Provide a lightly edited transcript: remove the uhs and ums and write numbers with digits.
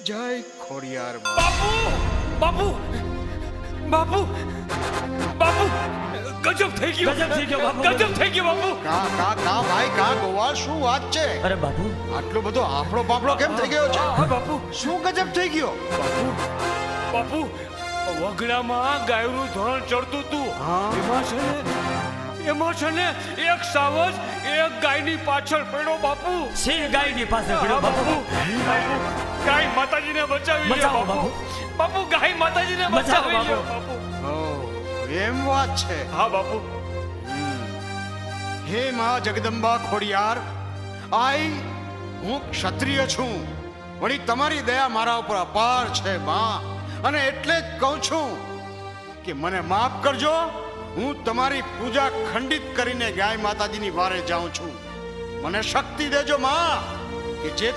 જય ખોડિયાર માં. બાપુ બાપુ બાપુ ગજબ થઈ ગયો બાપુ. ગજબ થઈ ગયો બાપુ. કા કા કા ભાઈ કા ગોવાળ શું વાત છે? અરે બાપુ, આટલો બધો આફળો બાફળો કેમ થઈ ગયો છે? હા બાપુ શું ગજબ થઈ ગયો? બાપુ વગડામાં ગાયનું ધોરણ ચડતું હતું. હા. એમાં છે ને એક સાવજ એક ગાયની પાછળ પડ્યો બાપુ. સિંહ ગાયની પાસે પડ્યો હા, બાપુ. બાપુ ગાય માતાજીને બચાવી લ્યો બચાવો, બાપુ. બાપુ ગાય માતાજીને બચાવો, બચાવી બાપુ. લ્યો બાપુ. ઓહ, એમ વાત છે. હા બાપુ. હે માં જગદંબા ખોડિયાર, હું ક્ષત્રિય છું, વળી તમારી દયા મારા ઉપર અપાર છે માં, અને એટલે જ કહું છું કે મને માફ કરજો. હું તમારી પૂજા ખંડિત કરીને ગાય માતાજીની વારે જાઉં છું. મને શક્તિ દેજો માં, કે જે